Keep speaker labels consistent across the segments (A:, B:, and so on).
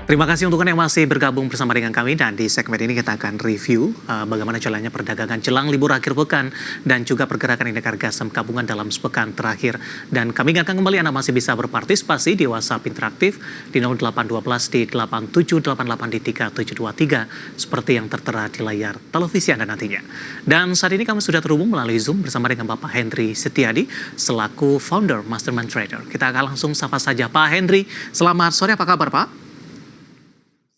A: Terima kasih untuk yang masih bergabung bersama dengan kami dan di segmen ini kita akan review bagaimana jalannya perdagangan jelang libur akhir pekan dan juga pergerakan indeks harga saham gabungan dalam sepekan terakhir. Dan kami ingatkan kembali Anda masih bisa berpartisipasi di WhatsApp interaktif di 0812 di 8788 di 3723 seperti yang tertera di layar televisi Anda nantinya. Dan saat ini kami sudah terhubung melalui Zoom bersama dengan Bapak Henry Setiadi selaku founder Mastermind Trader. Kita akan langsung sapa saja Pak Henry. Selamat sore, apa kabar Pak?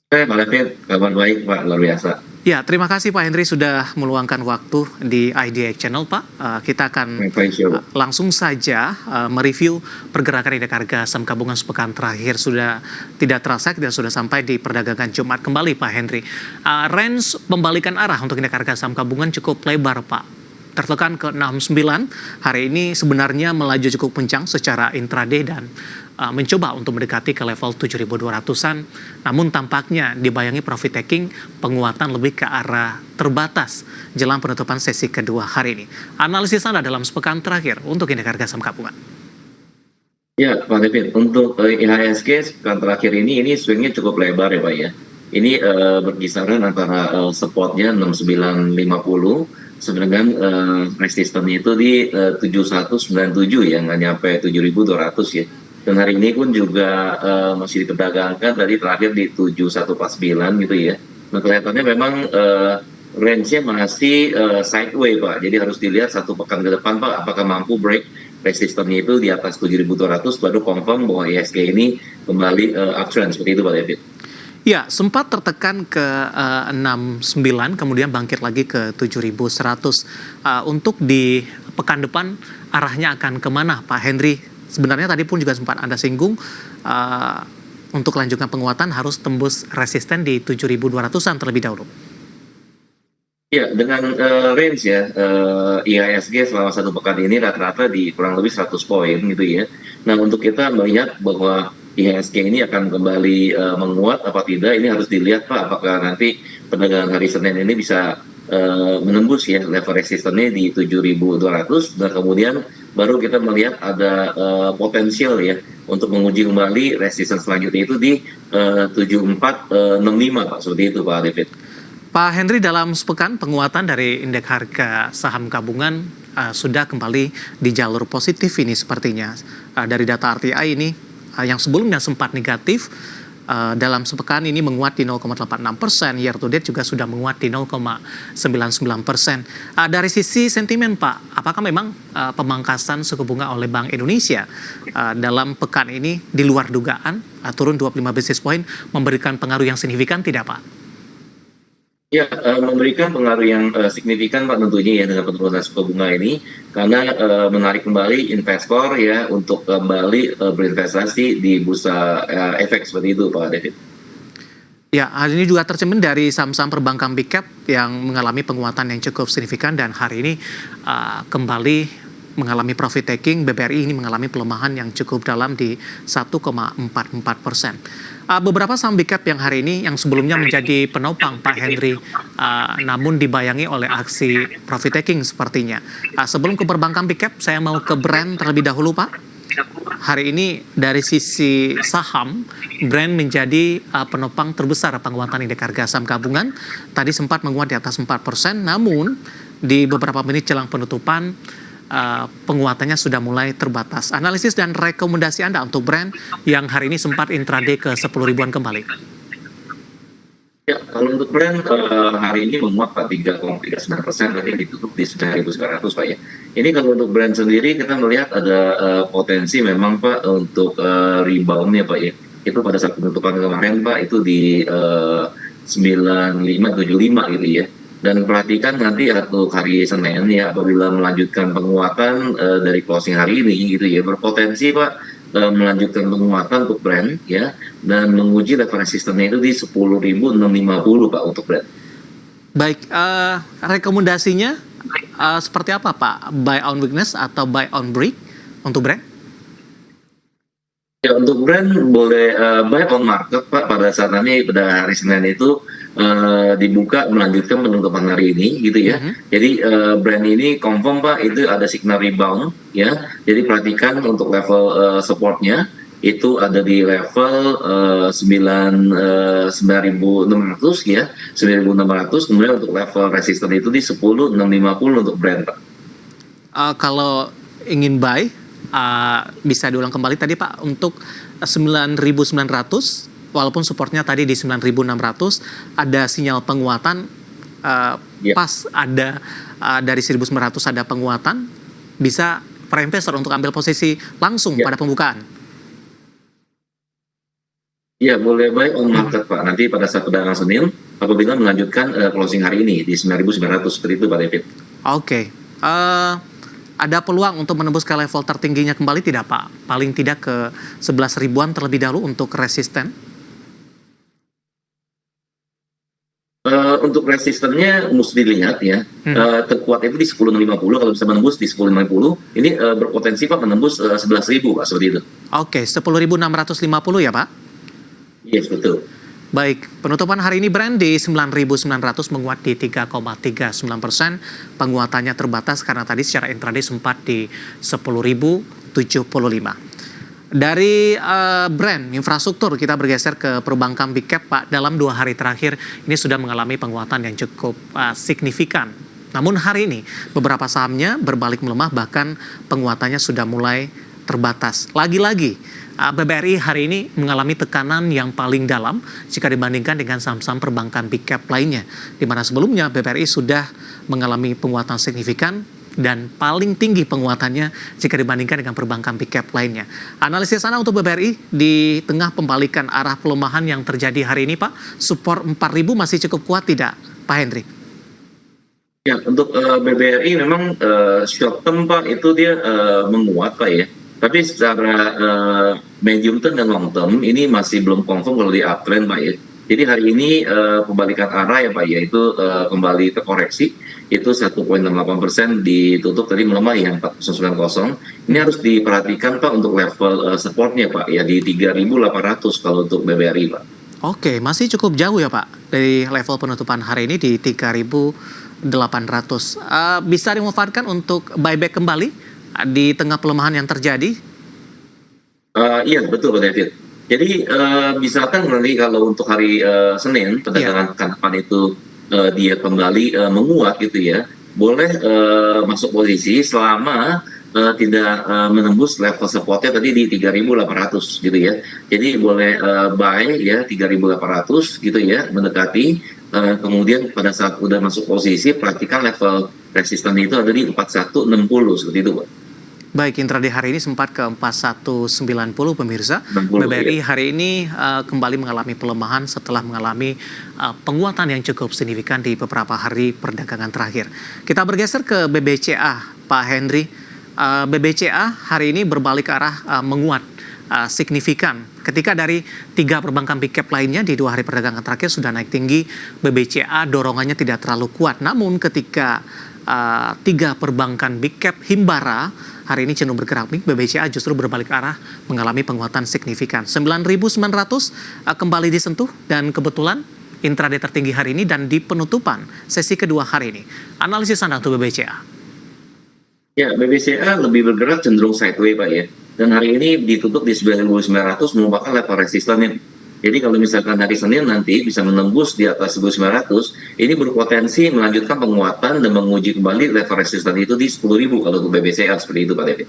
B: Pak David, kabar baik Pak, luar biasa.
A: Ya, terima kasih Pak Henry sudah meluangkan waktu di IDX Channel Pak. Kita akan langsung saja mereview pergerakan indeks harga saham gabungan sepekan terakhir. Sudah tidak terasa kita sudah sampai di perdagangan Jumat kembali Pak Henry. Range pembalikan arah untuk indeks harga saham gabungan cukup lebar Pak. Tertekan ke 69, hari ini sebenarnya melaju cukup kencang secara intraday dan mencoba untuk mendekati ke level 7.200-an, namun tampaknya dibayangi profit taking penguatan lebih ke arah terbatas jelang penutupan sesi kedua hari ini. Analisis Anda dalam sepekan terakhir untuk indeks harga saham gabungan.
B: Ya Pak David, untuk IHSG sepekan terakhir ini swingnya cukup lebar ya Pak ya. Ini berkisaran antara supportnya 6950, sedangkan resistannya itu di 7197 ya, nggak nyampe 7200 ya. Dan hari ini pun juga masih diperdagangkan tadi terakhir di 7149 gitu ya. Nah kelihatannya memang range-nya masih sideways Pak. Jadi harus dilihat satu pekan ke depan Pak, apakah mampu break resistannya itu di atas 7200 baru confirm bahwa IHSG ini kembali uptrend seperti itu Pak David.
A: Ya, sempat tertekan ke 69, kemudian bangkit lagi ke 7.100. Untuk di pekan depan arahnya akan kemana Pak Henry? Sebenarnya tadi pun juga sempat Anda singgung, untuk lanjutkan penguatan harus tembus resisten di 7.200-an terlebih dahulu.
B: Ya, dengan range ya, IHSG selama satu pekan ini rata-rata di kurang lebih 100 poin gitu ya. Nah, untuk kita melihat bahwa IHSG ini akan kembali menguat apa tidak, ini harus dilihat Pak, apakah nanti perdagangan hari Senin ini bisa menembus ya level resistennya di 7.200 dan kemudian baru kita melihat ada potensial ya untuk menguji kembali resisten selanjutnya itu di 7465 Pak, seperti itu Pak David.
A: Pak Henry, dalam sepekan penguatan dari indeks harga saham gabungan sudah kembali di jalur positif ini sepertinya. Dari data RTI ini yang sebelumnya sempat negatif, dalam sepekan ini menguat di 0,86%, year to date juga sudah menguat di 0,99%. Dari sisi sentimen Pak, apakah memang pemangkasan suku bunga oleh Bank Indonesia dalam pekan ini di luar dugaan, turun 25 basis point, memberikan pengaruh yang signifikan tidak Pak?
B: Ya, memberikan pengaruh yang signifikan Pak tentunya ya dengan penurunan suku bunga ini, karena menarik kembali investor ya untuk kembali berinvestasi di bursa efek seperti itu Pak David.
A: Ya, hal ini juga tercermin dari saham-saham perbankan big cap yang mengalami penguatan yang cukup signifikan dan hari ini kembali mengalami profit taking. BBRI ini mengalami pelemahan yang cukup dalam di 1,44%. Beberapa saham big cap yang hari ini yang sebelumnya menjadi penopang Pak Henry, namun dibayangi oleh aksi profit taking sepertinya. Sebelum ke perbankan big cap, saya mau ke brand terlebih dahulu Pak. Hari ini dari sisi saham, brand menjadi penopang terbesar penguatan indeks harga saham gabungan. Tadi sempat menguat di atas 4%, namun di beberapa menit jelang penutupan penguatannya sudah mulai terbatas. Analisis dan rekomendasi Anda untuk brand yang hari ini sempat intraday ke 10 ribuan kembali.
B: Ya, kalau untuk brand hari ini menguat Pak 3,39%, tadi ditutup di 9.900 Pak ya. Ini kalau untuk brand sendiri kita melihat ada potensi memang Pak untuk reboundnya Pak ya. Itu pada saat penutupan kemarin Pak itu di 9575 gitu ya. Dan perhatikan nanti untuk hari Senin ya, apabila melanjutkan penguatan dari closing hari ini gitu ya, berpotensi Pak melanjutkan penguatan untuk brand ya, dan menguji level resistennya itu di 10.650 Pak untuk brand.
A: Baik, rekomendasinya seperti apa Pak? Buy on weakness atau buy on break untuk brand?
B: Ya, untuk brand boleh buy on market Pak pada saat nanti pada hari Senin itu dibuka melanjutkan penutupan hari ini gitu ya. Jadi brand ini confirm Pak itu ada signal rebound ya. Jadi perhatikan untuk level supportnya itu ada di level 9.600 ya, 9.600. Kemudian untuk level resisten itu di 10.650 untuk Brent, Pak.
A: Kalau ingin buy, bisa diulang kembali tadi Pak, untuk 9.900, walaupun supportnya tadi di 9.600, ada sinyal penguatan, pas ada dari 1.900 ada penguatan, bisa para investor untuk ambil posisi langsung pada pembukaan.
B: Ya, boleh buy on market, Pak. Nanti pada saat perdagangan Senin, apabila melanjutkan closing hari ini di 9.900, seperti itu, Pak David.
A: Oke. Ada peluang untuk menembus ke level tertingginya kembali tidak, Pak? Paling tidak ke 11 ribuan terlebih dahulu untuk resisten?
B: Untuk resistennya mesti dilihat ya. Terkuat itu di 10.650, kalau bisa menembus di 10.650, ini berpotensi Pak menembus 11.000, Pak, seperti itu.
A: Oke, 10.650 ya, Pak?
B: Yes, betul.
A: Baik, penutupan hari ini Brent di 9.900 menguat di 3,39%. Penguatannya terbatas karena tadi secara intraday sempat di 10.075. Dari Brent infrastruktur kita bergeser ke perbankan big cap, Pak. Dalam 2 hari terakhir ini sudah mengalami penguatan yang cukup signifikan. Namun hari ini beberapa sahamnya berbalik melemah, bahkan penguatannya sudah mulai terbatas. Lagi-lagi BBRI hari ini mengalami tekanan yang paling dalam jika dibandingkan dengan saham-saham perbankan big cap lainnya, di mana sebelumnya BBRI sudah mengalami penguatan signifikan dan paling tinggi penguatannya jika dibandingkan dengan perbankan big cap lainnya. Analisis Anda untuk BBRI di tengah pembalikan arah pelemahan yang terjadi hari ini, Pak, support 4.000 masih cukup kuat tidak, Pak Hendri?
B: Ya, untuk BBRI memang short term, Pak, itu dia menguat, Pak, ya. Tapi secara medium term dan long term ini masih belum confirm kalau di uptrend, Pak, ya. Jadi hari ini pembalikan arah ya, Pak, ya, itu kembali terkoreksi, itu 1,68%, ditutup tadi melemah ya 490. Ini harus diperhatikan, Pak, untuk level supportnya, Pak, ya, di 3.800 kalau untuk BBRI, Pak.
A: Oke, masih cukup jauh ya, Pak, dari level penutupan hari ini di 3.800. Bisa dimanfaatkan untuk buyback kembali di tengah pelemahan yang terjadi?
B: Iya, betul, Pak David. Jadi misalkan nanti kalau untuk hari Senin perdagangan pekan depan itu dia kembali menguat gitu ya, boleh masuk posisi selama tidak menembus level supportnya tadi di 3.800 gitu ya. Jadi boleh buy ya 3.800 gitu ya, mendekati. Kemudian pada saat udah masuk posisi, perhatikan level resisten itu ada di 4160 seperti itu, Pak.
A: Baik, intraday hari ini sempat ke 4190, pemirsa. BBRI hari ini kembali mengalami pelemahan setelah mengalami penguatan yang cukup signifikan di beberapa hari perdagangan terakhir. Kita bergeser ke BBCA, Pak Hendri. BBCA hari ini berbalik ke arah menguat signifikan. Ketika dari 3 perbankan big cap lainnya di 2 hari perdagangan terakhir sudah naik tinggi, BBCA dorongannya tidak terlalu kuat. Namun ketika 3 perbankan big cap Himbara hari ini cenderung bergerak naik, BBCA justru berbalik arah mengalami penguatan signifikan. 9.900 kembali disentuh dan kebetulan intraday tertinggi hari ini dan di penutupan sesi kedua hari ini. Analisis Anda untuk BBCA?
B: Ya, BBCA lebih bergerak cenderung sideways, Pak, ya. Dan hari ini ditutup di 9.900 merupakan level resistannya. Jadi kalau misalkan hari Senin nanti bisa menembus di atas 1.900, ini berpotensi melanjutkan penguatan dan menguji kembali level resisten itu di 10.000 kalau untuk BBCA, seperti itu, Pak David.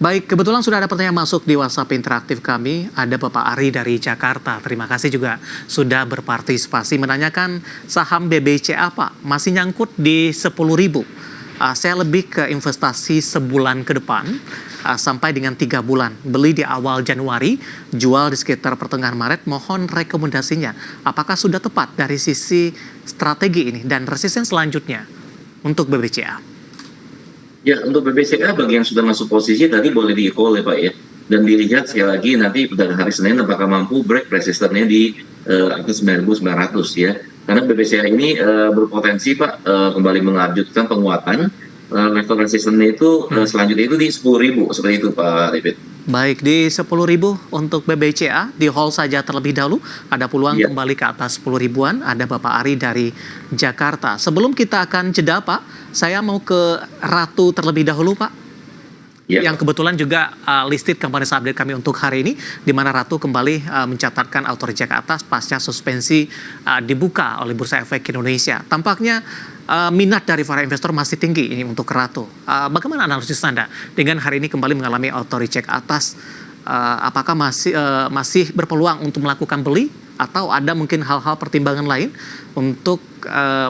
A: Baik, kebetulan sudah ada pertanyaan masuk di WhatsApp interaktif kami. Ada Bapak Ari dari Jakarta. Terima kasih juga sudah berpartisipasi menanyakan saham BBCA, Pak. Masih nyangkut di 10.000. Saya lebih ke investasi sebulan ke depan sampai dengan 3 bulan. Beli di awal Januari, jual di sekitar pertengahan Maret. Mohon rekomendasinya. Apakah sudah tepat dari sisi strategi ini dan resisten selanjutnya untuk BBCA?
B: Ya, untuk BBCA bagi yang sudah masuk posisi tadi boleh di-call ya, Pak, ya. Dan dilihat sekali lagi nanti pada hari Senin apakah mampu break resistennya di atas 9.900 ya. Karena BBCA ini berpotensi, Pak, kembali melanjutkan penguatan. Level resistennya itu selanjutnya itu di 10.000 seperti itu, Pak David.
A: Baik, di 10.000 untuk BBCA, di hold saja terlebih dahulu. Ada peluang kembali ke atas 10 ribuan. Ada Bapak Ari dari Jakarta. Sebelum kita akan jeda, Pak, saya mau ke Ratu terlebih dahulu, Pak.
B: Ya.
A: yang kebetulan juga listed company update kami untuk hari ini, di mana Ratu kembali mencatatkan auto reject ke atas pasca suspensi dibuka oleh Bursa Efek Indonesia. Tampaknya minat dari para investor masih tinggi ini untuk Ratu. Bagaimana analisis Anda dengan hari ini kembali mengalami auto reject atas? Apakah masih berpeluang untuk melakukan beli atau ada mungkin hal-hal pertimbangan lain untuk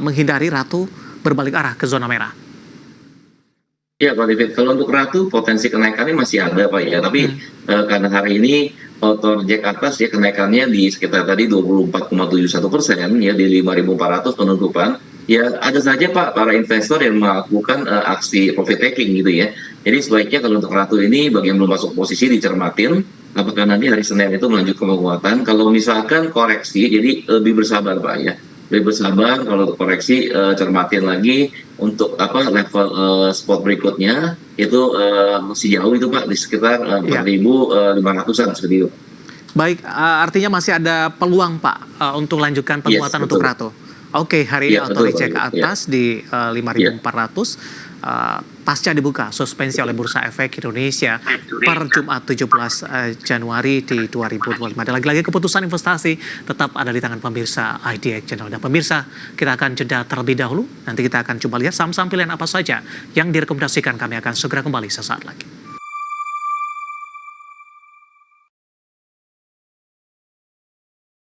A: menghindari Ratu berbalik arah ke zona merah?
B: Ya Pak David, kalau untuk Ratu potensi kenaikannya masih ada Pak ya, tapi karena hari ini auto reject atas ya kenaikannya di sekitar tadi 24,71% ya di 5.400 penutupan. Ya ada saja Pak para investor yang melakukan aksi profit taking gitu ya. Jadi sebaiknya kalau untuk Ratu ini bagi yang belum masuk posisi dicermatin apakah nanti hari Senin itu melanjutkan penguatan. Kalau misalkan koreksi jadi lebih bersabar Pak ya. Lebih bersabar kalau untuk koreksi cermatin lagi untuk level spot berikutnya itu masih jauh itu Pak di sekitar 4.500-an seperti itu.
A: Baik, artinya masih ada peluang Pak untuk lanjutkan penguatan untuk Ratu. Oke, hari ini auto reject ke atas di 5.400 pasca dibuka suspensi oleh Bursa Efek Indonesia per Jumat 17 Januari di 2025. Dan lagi-lagi keputusan investasi tetap ada di tangan pemirsa IDX Channel. Dan pemirsa, kita akan jeda terlebih dahulu. Nanti kita akan coba lihat saham-saham pilihan apa saja yang direkomendasikan. Kami akan segera kembali sesaat lagi.